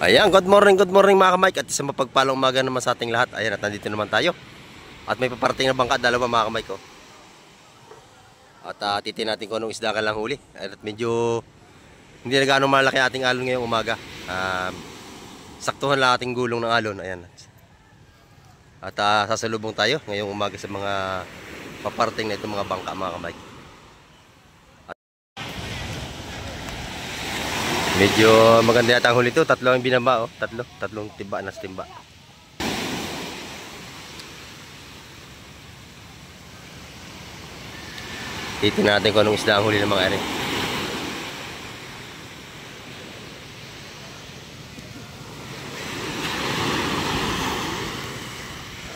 Ayan, good morning mga ka-Mike. At isang mapagpalang umaga naman sa ating lahat. Ayan, at nandito naman tayo. At may paparating na bangka, dalawa mga ka-Mike. At titin natin kung anong isda ka lang huli. At medyo hindi na gaano malaki ating alon ngayong umaga. Saktuhan lang ating gulong ng alon. Ayan. At sasalubong tayo ngayong umaga sa mga paparating na itong mga bangka mga ka-Mike. Medyo maganda yata ang huli ito. Tatlo ang binaba, oh. Tatlong timba na timba. Titingnan natin kung anong isda ang huli ng mga ere.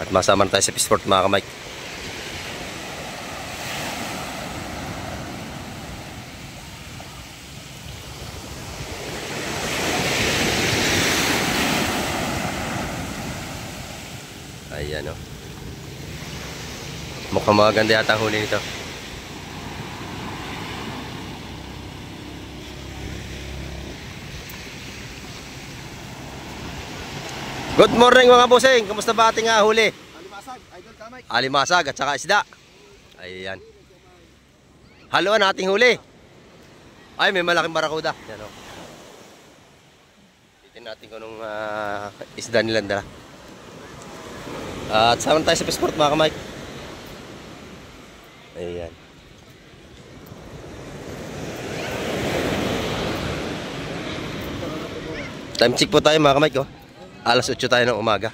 At masama tayo sa Fishport mga ka-Mike. Ayan o. Mukhang maganda yata ang huli nito. Good morning mga bossing. Kamusta ba ating huli? Alimasag, idol kamay. Alimasag at saka isda. Ayan. Haluan ating huli. Ay, may malaking barakuda. Yan o. Titin natin kung anong isda nilang dala. At sama tayo sa Fishport mga ka-Mike. Ayan. Time check po tayo mga ka-Mike, oh. Alas 8 tayo ng umaga.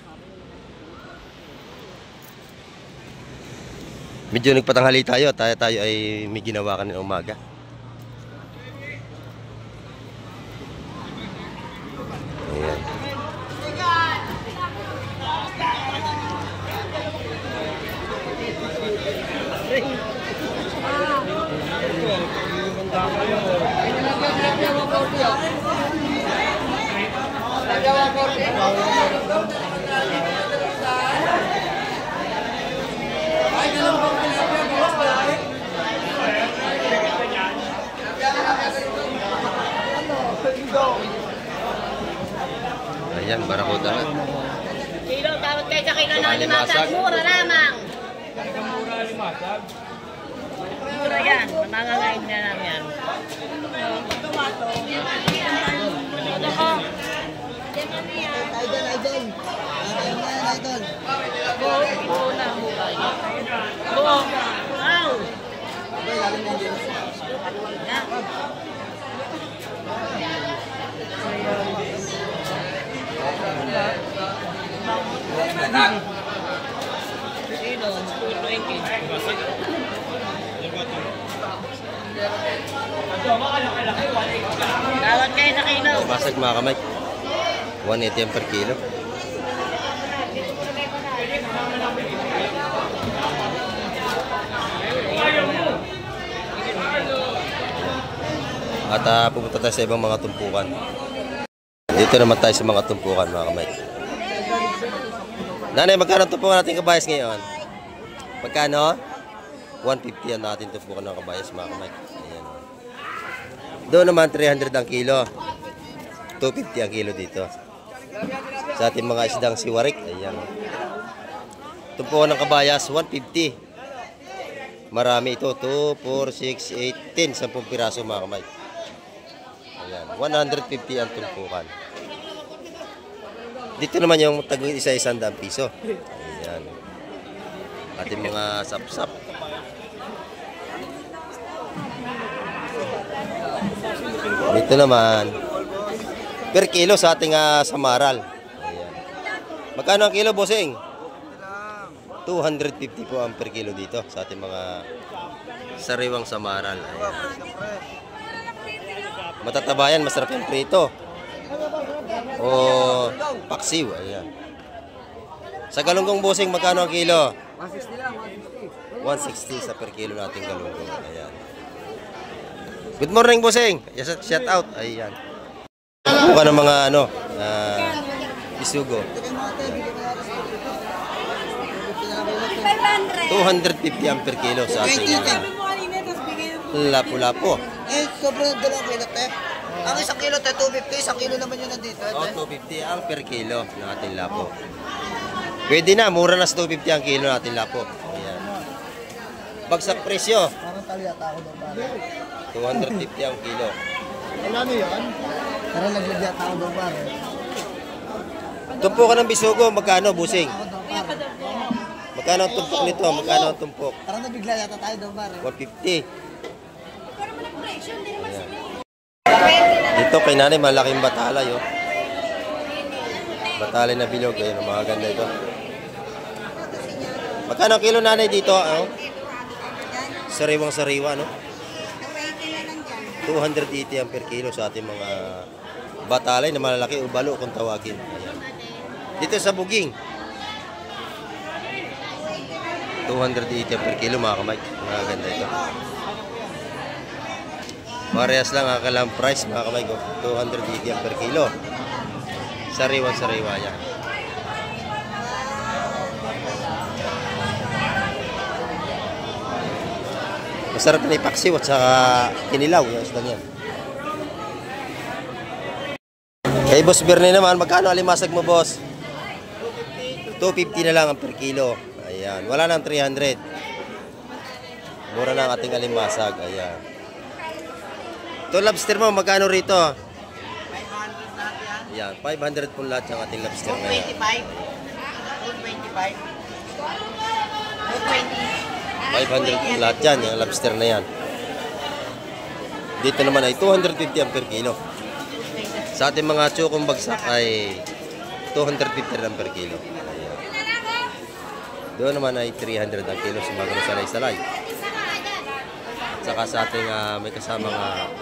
Medyo nagpatanghali tayo. Tayo ay may ginawa ka ng umaga. Ayan. Ayan, barakuda. Kilo, tawag kayo sa kilo ng alimasag. Mura lamang. Mura alimasag. Mura yan. Mangangain na lang yan. Idol. Idol. Buo na hukay. Buo. Wow. Kilo, 220. Tawag kayo sa kilo. Basag mga ka-Mike. 180 per kilo. At pupunta tayo sa ibang mga tumpukan. Dito naman tayo sa mga tumpukan mga ka-Mike. Nanay, magkano tumpukan natin kabayas ngayon? Magkano? 150 ang natin tumpukan ng kabayas mga ka-Mike. Ayan. Doon naman 300 ang kilo. 250 ang kilo dito. Sa ating mga isdang siwarik. Ayan. Tumpukan ng kabayas 150. Marami ito. 2, 4, 6, 8, 10. 10 piraso mga ka-Mike. Ayan. 150 ang tumpukan. Dito naman yung tagong isa-100 piso. Ayan. Ating mga sap-sap. Dito naman per kilo sa ating samaral. Ayan. Magkano ang kilo, bossing? 250 po ang per kilo dito sa ating mga sariwang samaral. Ayan. Matatabayan, masarap yung prito. O paksiw. Ayan. Sa galunggong, bossing, magkano ang kilo? 160 lang, 160 sa per kilo nating galunggong. Ayan. Good morning, bossing. Shout out. Ayan. Buka ng mga isugo. 250 ang per kilo sa ating lapu-lapu. Eh, sobrang dalawang kilo, te. Ang isang kilo, 250. Isang kilo naman yun nandito. Oh, 250 ang per kilo ng ating lapo. Pwede na, mura na sa 250 ang kilo ng ating lapo. Ayan. Bagsak presyo. Parang taliyata ako doon pare. 250 ang kilo. Wala mo yun? Parang naglagiyata ako doon pare. Tumpok ka ng bisugo, magkano, busing? Ako doon pare. Magkano ang tumpok nito? Magkano ang tumpok? Parang nabigla yata tayo doon pare. 150. Dito kay nanay, malaking batalay, oh. Batalay na bilog, ayun, mga ganda ito. Magkano ang kilo nanay dito, oh? Sariwang sariwa, no? 280 ang per kilo sa ating mga batalay na malalaki o balo kung tawagin. Ayan. Dito sa buging, 280 ang per kilo, mga kamay. Mga ganda ito. Parehas lang ang kalang price, mga kamay ko. 280 ang per kilo. Sariwa yan. Masarap na ipaksiw at saka kinilaw. Yung isda niyan. Kay Boss Bernie naman, magkano alimasag mo, boss? 250 na lang ang per kilo. Ayan. Wala nang 300. Mura na ang ating alimasag. Ayan. Ito lobster mo, magkano rito? 500 natin yan. Ayan, 500 po lahat ng ating lobster na yan. 225. 500 po lahat yan, yung lobster na yan. Dito naman ay 250 ang per kilo. Sa ating mga tsukong bagsak ay 250 lang per kilo. Ayan. Doon naman ay 300 ang kilo sa mga salay-salay. Saka sa ating may kasamang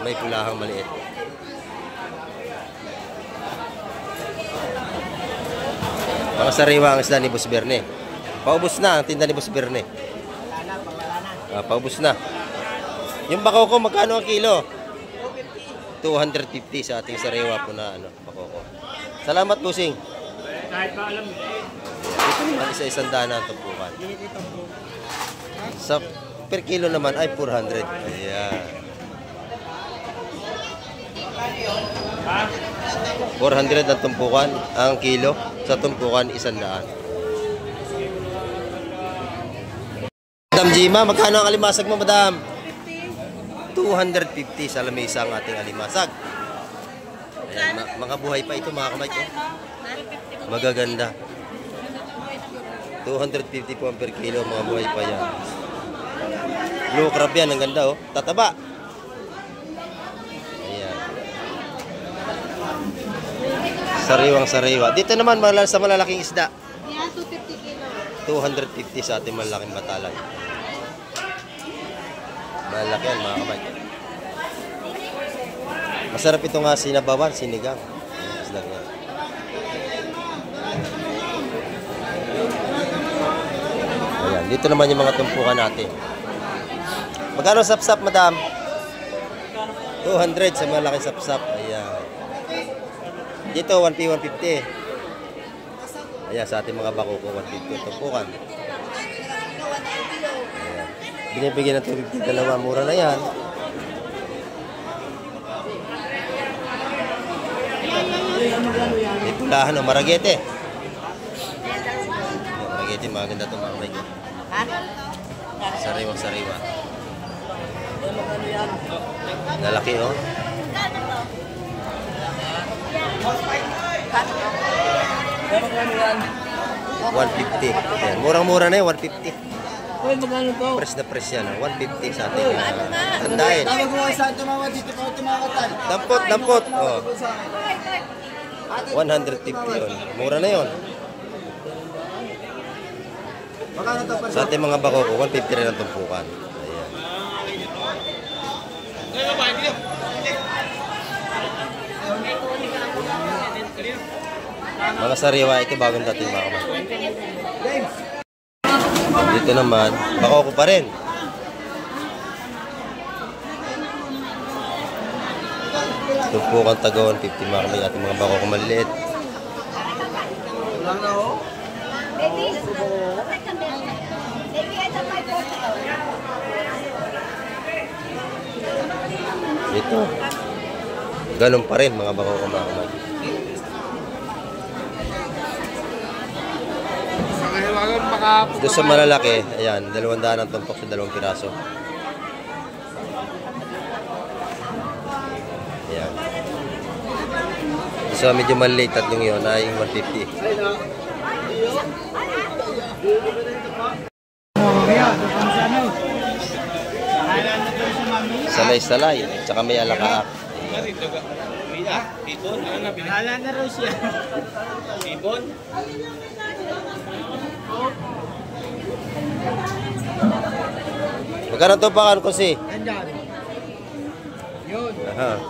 may pulahang maliit. Mga sariwa ang isda ni Boss Berne. Paubos na ang tinda ni Boss Berne. Paubos na. Yung bakoko, magkano ang kilo? 250 sa ating sariwa po na bakoko. Salamat, Busing. Kahit pa alam. Ito naman isa-isang daan ang tumpukan. Sa per kilo naman ay 400. Ayan. 400 ang tumpukan, ang kilo. Sa tumpukan, 100. Madam Jima, magkano ang alimasag mo, madam? 250 sa lamesa ang ating alimasag. Ayan, mga buhay pa ito, mga kamay ko. Magaganda. 250 po ang per kilo, mga buhay pa yan. Blue crab yan, ang ganda, oh. Tataba. Ayan. Sariwang sariwa. Dito naman, sa malalaking isda. Yan, 250 kilo. 250 sa ating malaking batalan. Malaki yan, mga kamay. Masarap ito nga sinabawan, sinigang. Ayan, isda yan. Ayan, dito naman yung mga tumpukan natin. Magkano sapsap, madam? 200 sa malaking sapsap. Ayan. Dito, 1P, 150. Ayan, sa ating mga bakoko, 150 tumpukan. Ayan. Binibigyan ng 250, dalawa. Mura na yan. May pulahan, maragete. Maragete, maganda itong mga may. Sariwa, sariwa. Nalaki, oh. $150. Ayan, murang-mura na yun, 150. Uy, magkano to? Press na press yan, oh. 150 sa ating tandain. Tawag mo sa tumawad dito pa tumakatan. Dampot, dampot. Oh. 150 yun. Mura na yun. Magkano to? Sa ating mga bakoko, 150 rin ang tumpukan. Ayan. Mga sariwa, ito bagong dating mga kamay. Dito naman, bakoko pa rin. Tumpukan taga 150 mga kamay ating mga bakoko maliliit. Wala na oh. Ito. Ganun pa rin mga bangko mga kamay. Doon sa malalaki, ayan, 200 ang tumpok sa 2 piraso. Ayan. So medyo maliit, tatlong yun ay 150. Salay-salay, tsaka may alakaak. Hala na raw siya. Ibon? Magkano to pa kan kasi? Andyan. Yun. Aha.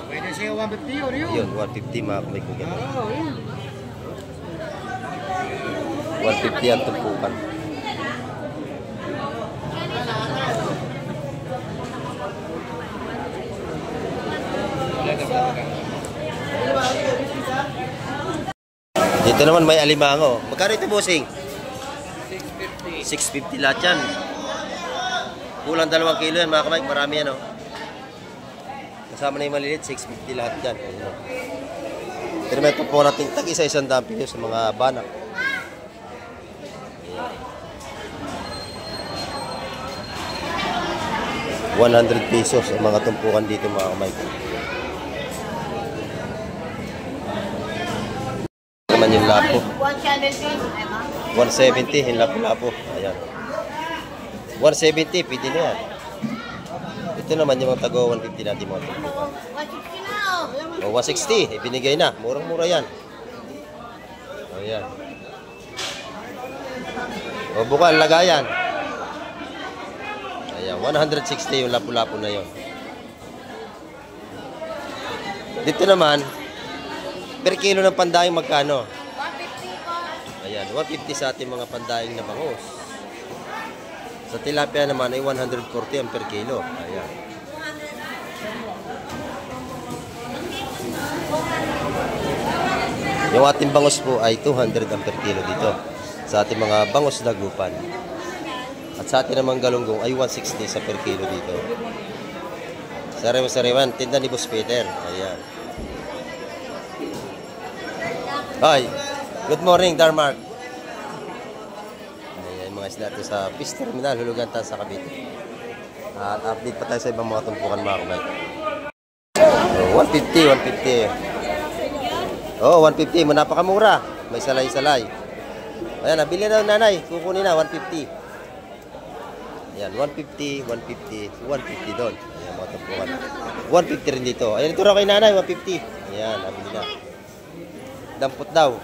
Pwede siya 150 or yun. Yun, 150 mga kamay ko ganun. Oo, yun. 150 ang tumpukan. Dito naman may alimango. Magkano ito, bossing? 650 lahat yan. Kulang 2 kilo yan mga kamay. Marami yan, oh. Kasama na yung maliliit, 650 lahat yan. Pero may ito po natin tag-100 piso sa mga banak. Ayan. 100 pesos ang mga tumpukan dito mga kamay. Naman yung lapo. 170 yung lapo-lapo. Ayan. 170, pwede na yan. Ito naman yung mga tago 150 natin mga tumpukan. 160 na. O 160, ibinigay na. Murang-mura yan. Ayan. O bukan, lagayan. Ayan, 160 yung lapu-lapu na yon. Dito naman, per kilo ng pandaing magkano? 150 po. Ayan, 150 sa ating mga pandaing na bangus. Sa tilapia naman ay 140 ang per kilo. Ayan. Yung ating bangus po ay 200 ang per kilo dito. Sa ating mga bangus dagupan. At sa ating namang galunggong ay 160 sa per kilo dito. Sariwa-sariwan, tinda ni Boss Peter. Ayan. Hi. Good morning, Darmark. Ayan, mga isda ito sa Fish Terminal, Hulugan sa Cavite. At update pa tayo sa ibang mga tumpukan mga kumay. So, 150. Oh, 150. Napakamura. May salay-salay. Ayan, nabili na nanay. Kukunin na, 150. Ayan, 150, 150, 150 doon. Ayan, mga tumpukan. 150 rin dito. Ayan, ito raw kay nanay, 150. Ayan, nabili na. Dampot daw.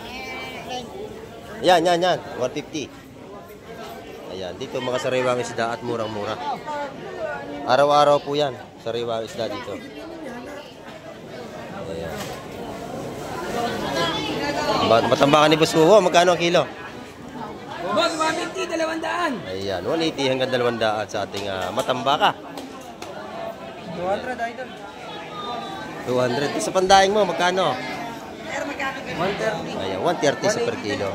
Ayan, 150. Ayan, dito mga sariwang isda at murang-mura. Araw-araw po yan, sariwang isda dito. Ayan. Matambakan ni Boss Hugo, magkano ang kilo? Boss, 150, 200. Ayan, 180 hanggang 200 sa ating matambaka. 200 idol. 200. Sa pandaing mo, magkano? 130. Ayan, 130 sa per kilo.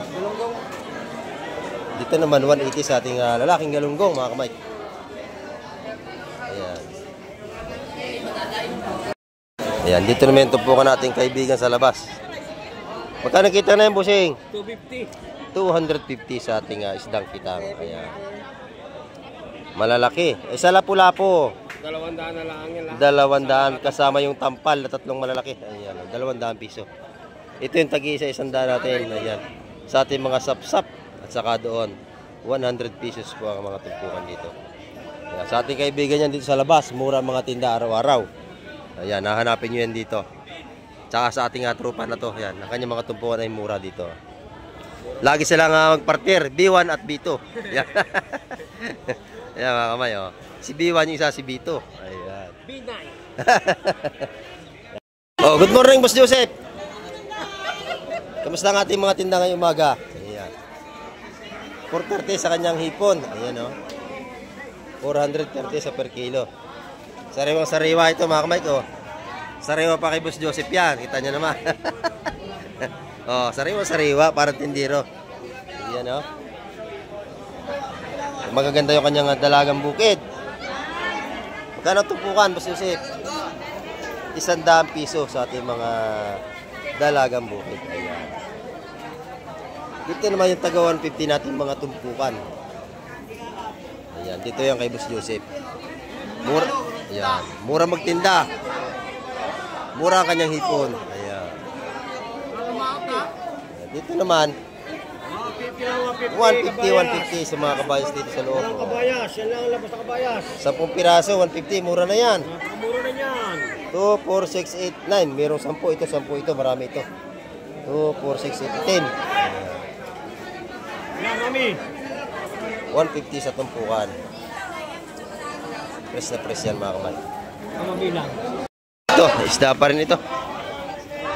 Dito naman, 180 sa ating lalaking galunggong, mga kamay. Ayan. Ayan, dito naman tumpukan natin kaibigan sa labas. Magkano kita na yung busing? 250. 250 sa ating isdang kitang. Ayan. Malalaki. Sa lapu-lapo. 200 na lang yan. 200 kasama yung tampal na 3 malalaki. Ayan, 200 piso. Ito yung tag-iisa 100 natin. Ayan. Sa ating mga sapsap at saka doon 100 pesos po ang mga tumpukan dito. Ayan. Sa ating kaibigan yan dito sa labas, mura mga tinda araw-araw. Ayan, nahanapin nyo yan dito. Tsaka sa ating tropa na to, ayan, ang kanyang mga tumpukan ay mura dito. Lagi silang magpartner, B1 at B2. Ayan. Ayan mga kamay, oh. Si B1 yung isa, si B2. Ayan. B9. Oh, good morning, Boss Joseph. Kamusta ang ating mga tinda ngayong umaga? Ayan. 430 sa kanyang hipon. Ayan, oh. 430 sa per kilo. Sariwang-sariwa ito mga kamay ko. Sariwa pa kay Boss Joseph yan. Kita nyo naman. Oh, sariwa-sariwa para tindiro. Ayan, oh. Magaganda yung kanyang dalagang bukid. Magkano tumpukan, Boss Joseph? 100 piso sa ating mga dalagang bukid. Ayan. Dito naman yung taga 150 natin mga tumpukan. Ayan, dito yung kay Boss Joseph. Mura, ayan, mura magtinda. Mura ang kanyang hipon. Ayan. Dito naman 150 sa mga kabayas dito sa loob. Kabayas, yan lang ang labas sa kabayas. 10 piraso, 150, mura na yan. Mura na yan. 2, 4, 6, 8, 9. Merong 10 ito, 10 ito, marami ito. 2, 4, 6, 8, 10. Yan, mami. 150 sa tumpukan. Press na press yan mga kamay. Ang mabilang. Ito, isda pa rin ito.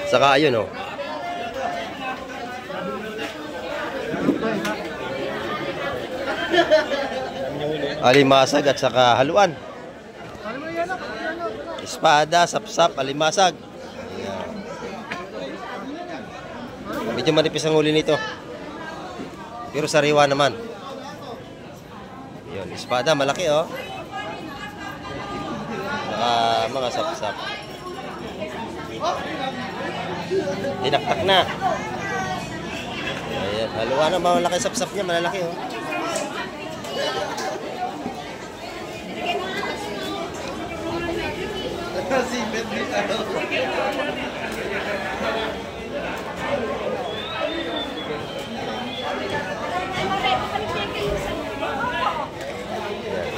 Saka ayun oh. Alimasag at saka haluan. Espada, sapsap, alimasag. Ayan. Medyo manipis ang huli nito. Pero sariwa naman. Yun, espada, malaki oh. Saka mga sapsap. Dinaktak na. Ayan, haluan na malaki sapsap niya, malalaki oh.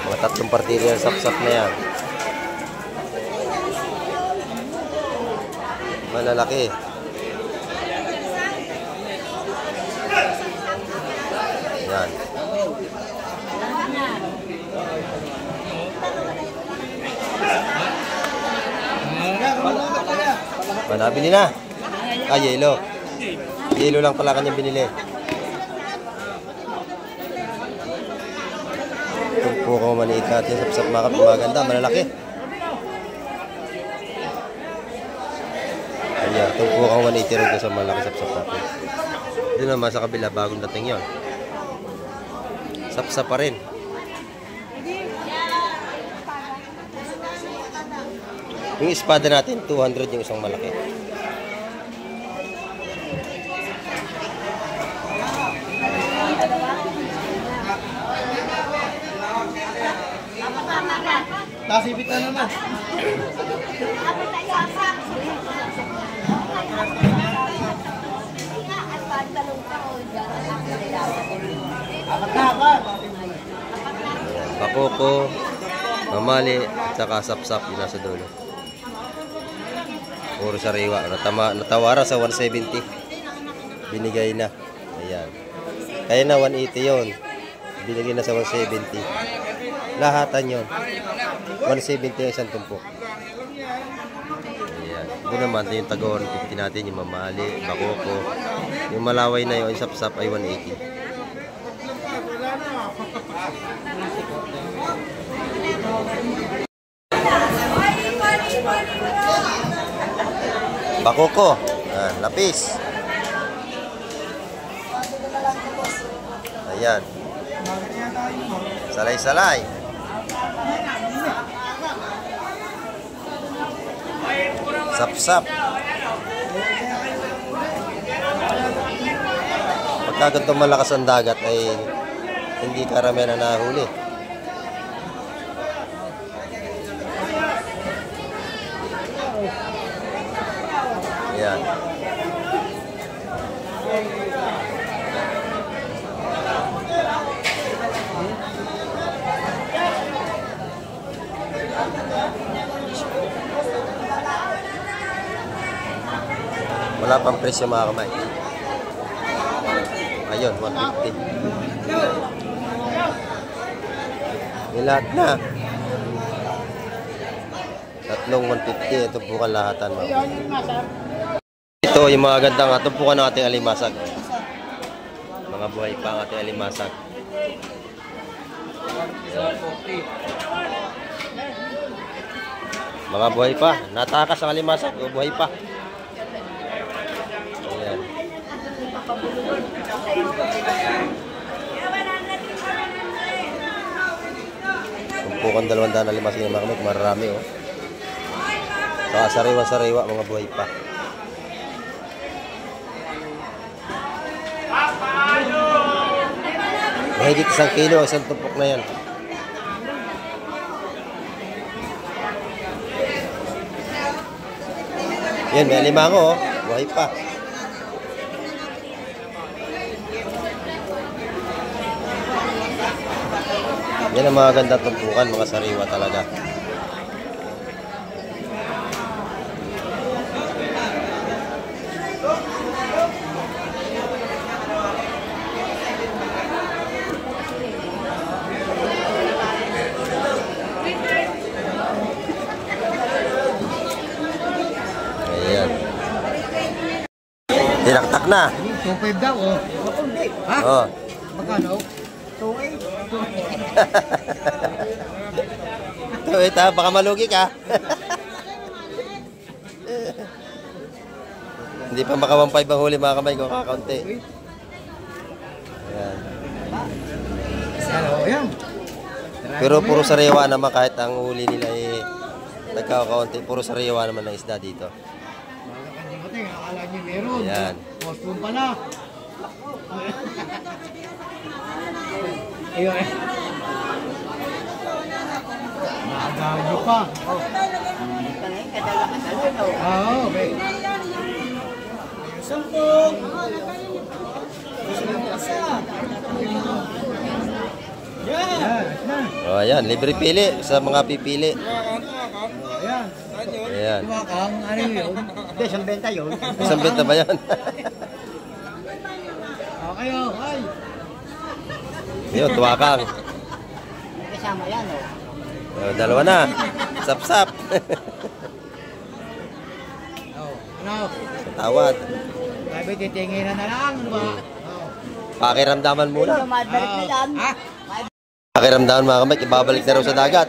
Mga 3 partida ng sapsap na yan. Malalaki. Yan. Nabili na. Ah, yelo. Yelo lang pala kanyang binili. Tumpo ko maniit natin. Sapsap maganda. Malalaki. Ayan. Tumpo ko maniit rin sa malaki sapsap natin. Doon naman sa kabila. Bagong dating yun. Sapsap pa rin. Yung espada natin, 200 yung isang malaki. Tasipit na naman. Bakoko, mamali, saka sapsap yung nasa dulo. Puro sariwa. Natawara sa 170. Binigay na. Ayan. Kaya na 180 yun. Binigay na sa 170. Lahatan yun. 170 yung isang tumpok. Ayan. Ito naman, yung tagon, 50 natin, yung mamali, bakoko. Yung malaway na yung sapsap ay 180. Bakoko. Lapis. Ayan. Salay-salay. Sap-sap. Pagka ganitong malakas ang dagat ay hindi karamihan na nahuli. Ayan. Wala pang presyo mga kamay. Ayun, 150. Yung lahat na. Tatlong 150. Ito po kalahatan. Ito yung mga gandang tumpukan ng ating alimasag. Mga buhay pa ang ating alimasag. Mga buhay pa. Natakas ang alimasag. O buhay pa. Ayan. Tumpukan 200 alimasag ng mga kamay. Marami oh. Saka sariwa-sariwa, mga buhay pa. Mahigit 1 kilo, isang tumpok na yan. Yan, may alimango, oh. Buhay pa. Yan ang mga gandang tumpukan, mga sariwa talaga. Ayan. Tinaktak na. 2.5 daw, oh. Ha? Oh. Magkano? 2.8. Wait ha, baka malugi ka. Hindi pa maka 1.5 ang huli mga kamay ko, kakaunti. Ayan. Ano, yan. Pero puro sariwa naman kahit ang huli nila ay nagkakaunti. Puro sariwa naman ng isda dito. Akala niyo meron. Ayan. Postpone pala. Ayun eh. Nakagayo pa. Oo, okay. Sampung. Oh, ayan, libre pili sa mga pipili. Ayan. Ayan. Tumakang, ano yun? Hindi, isang benta yun. Isang benta ba yan? Okay, oh, ay. Yun, tuwakang. Kasama yan, oh. Oh, dalawa na. Sap-sap. Oh, ano? Tawad. Sabi, titinginan na lang, ano ba? Oh. Pakiramdaman muna. Mabalik na yan. Ha? Pakiramdaman mga kamay, ibabalik na raw sa dagat.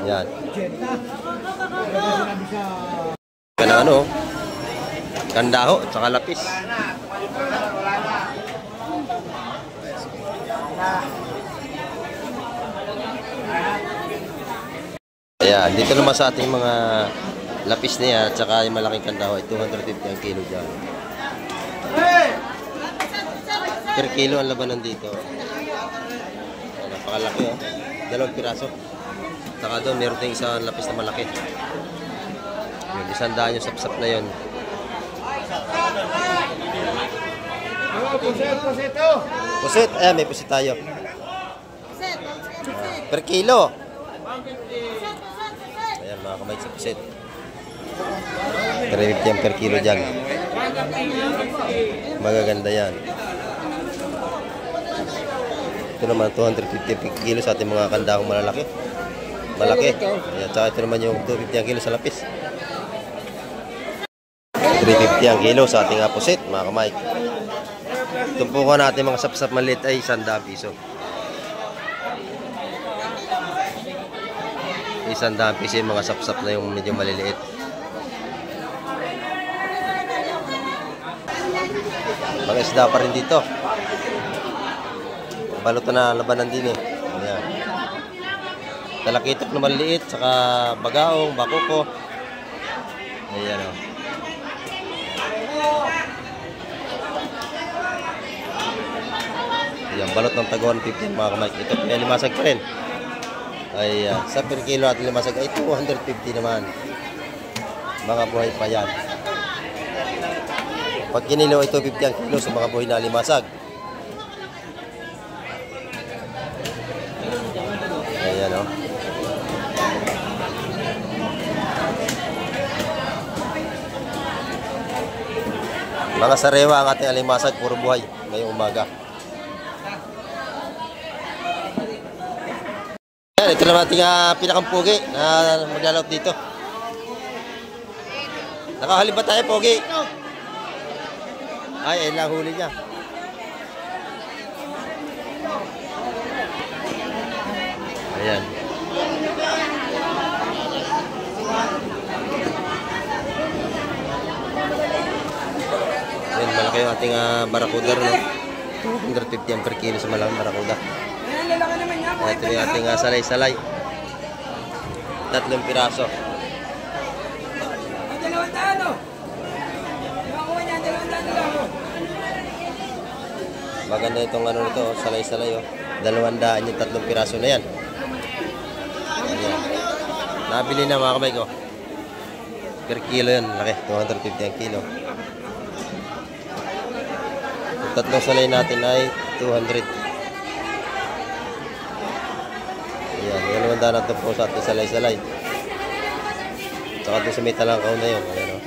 Yan. Jenta. Ano ba sinabi sa... Kana ano? Kandaho, tsaka lapis. Ayan, dito naman sa ating mga lapis na yan, tsaka yung malaking kandaho ay 250 ang kilo dyan. Per kilo ang labanan dito. Ayan, napakalaki oh. 2 piraso. Saka doon, meron tayong isang lapis na malaki. Yun, 100 yung sapsap na yun. Pusit, ayan, may pusit tayo. Per kilo. Ayan, mga kamay sa pusit. 350 yan per kilo dyan. Magaganda yan. Ito naman, 250 per kilo sa ating mga kandahong malalaki. Malaki. Ayan, tsaka ito naman yung 250 ang kilo sa lapis. 350 ang kilo sa ating pusit, mga kamay. Tumpukan natin mga sapsap maliit ay 100 piso. 100 piso yung mga sapsap na yung medyo maliliit. Mga isda pa rin dito. Balot na labanan din eh. Ayan. Talakitok na maliliit, saka bagaong, bakuko. Ayan o. Ayan, balot ng tago 150 mga kamay. Ito may limasag pa rin. Ayan, sa per kilo at limasag ay 250 naman. Mga buhay pa yan. Pag kinilo ay 250 ang kilo sa mga buhay na limasag. Ayan o. Mga sarewa ang ating alimasag, puro buhay ngayong umaga. Ayan, ito naman ating pinakampugi na maglalawag dito. Nakahalib ba tayo, Pogi? Ay, ayun lang huli niya. Ayan. Ayan, malaki yung ating barakuda, no? 250 per kilo sa malaking barakuda. Ito yung ating salay-salay. 3 piraso. Maganda itong ano nito, salay-salay oh. 200 yung 3 piraso na yan. Ayan. Nabili na mga kamay ko. Per kilo yan, laki. 250 ang kilo. Yung 3 salay natin ay 200. Ayan, 200 na ito po sa ating salay-salay. Tsaka ito sa may talangkaw na yun. Ayan o.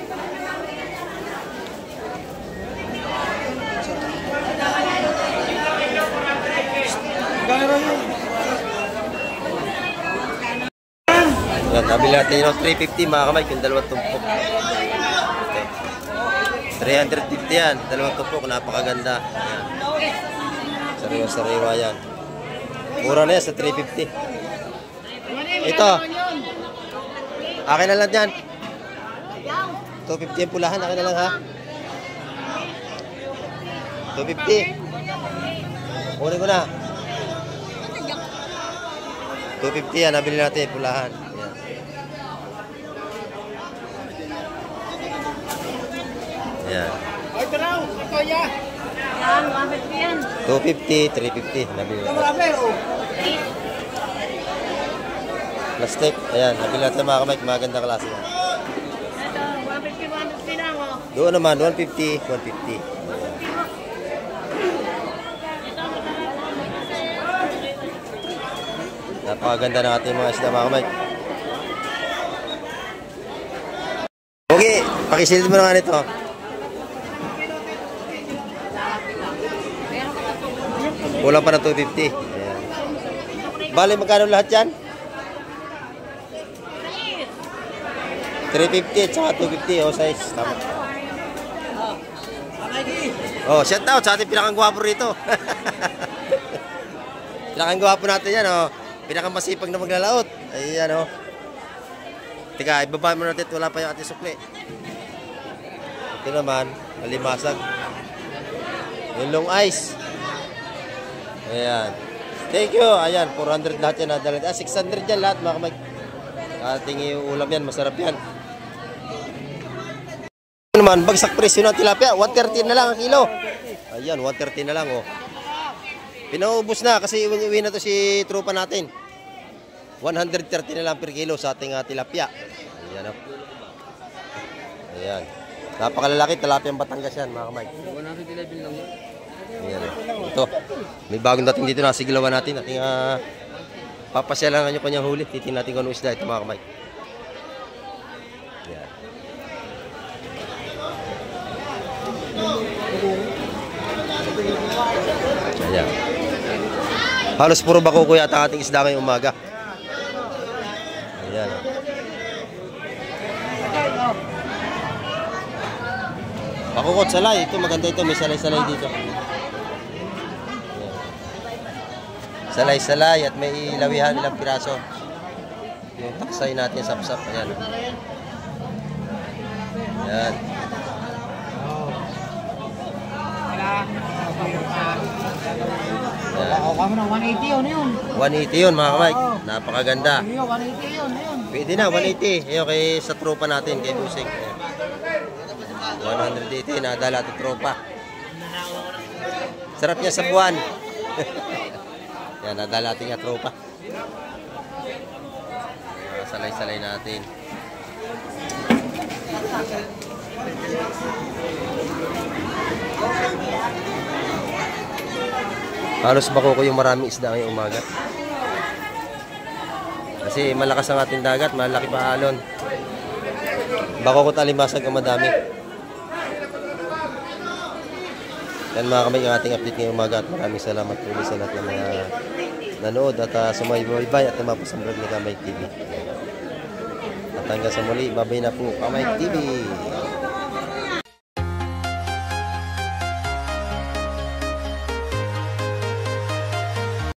Ayan, nabili natin yung 350 mga kamay, yung 2 tumpok. Okay. 350 yan, 2 tumpok, napakaganda. Ayan. Sariwa-sariwa yan. Mura na yan sa 350. Ito. Akin na lang yan. 250 yung pulahan, akin na lang ha. 250. Kunin ko na. 250 yan, nabili natin yung pulahan. Ayan. Ay, taraw! Ito ya! Yan, 150 yan. 250, 350. Nabili natin. Marami, oh. Plastic. Ayan, nabili natin mga kamay. Magandang klase yan. Ito, 150 lang oh. Doon naman, 150, 150. Napakaganda ng ating mga isda mga kamay. Okay, pakisilid mo na nga nito. Kulang pa ng 250. Ayan. Bale, magkano lahat yan? 350 at saka 250. O, size. Tama. Oh, shout out sa ating pinakang gwapo rito. Pinakang gwapo natin yan, oh. Pinakang masipag na maglalaot. Ayan, oh. Teka, ibaba mo natin. Wala pa yung ating sukli. Ito naman, malimasag. Yung long ice. Ayan. Thank you. Ayan, 400 lahat yan. 600 yan lahat, mga kamay. Ating ulam yan. Masarap yan. Ito naman, bagsak presyo ng tilapia. 130 na lang ang kilo. Ayan, 130 na lang, oh. Pinaubos na kasi iwi na to si tropa natin. 130 na lang per kilo sa ating tilapia. Ayan, oh. Ayan. Napakalalaki, tilapia ang Batangas yan, mga kamay. 111 lang yan. Ayan, oh. Ito, may bagong dating dito na sigilawan natin. Ating papasyalan nyo kanyang huli. Titingnan natin kung ano isda ito, mga kamay. Ayan. Ayan. Halos puro bakuko yata ang ating isda ngayong umaga. Ayan. Bakukot, salay. Ito, maganda ito. May salay-salay dito. Salay-salay at may ilawihan ilang piraso. Yung taksay natin sapsap. Ayan. Ayan. Ako kamo ng 180 yun, yun. 180 yun, mga kamay. Napakaganda. 180 yun, yun. Pwede na, 180. Ayun, kay sa tropa natin, kay Busing. 180, nadala ito tropa. Sarap niya sa buwan. Yan, nadala ating tropa. Salay-salay natin. Halos bakuko yung maraming isda ngayong umaga. Kasi malakas ang ating dagat, malaki pa alon. Bakuko at alimasag ang madami. Yan mga kamay, ang ating update ngayong umaga at maraming salamat ulit sa lahat ng mga nanood at sumaybay at mapasambrag ni Kamay TV. At hanggang sa muli, babay na po Kamay TV.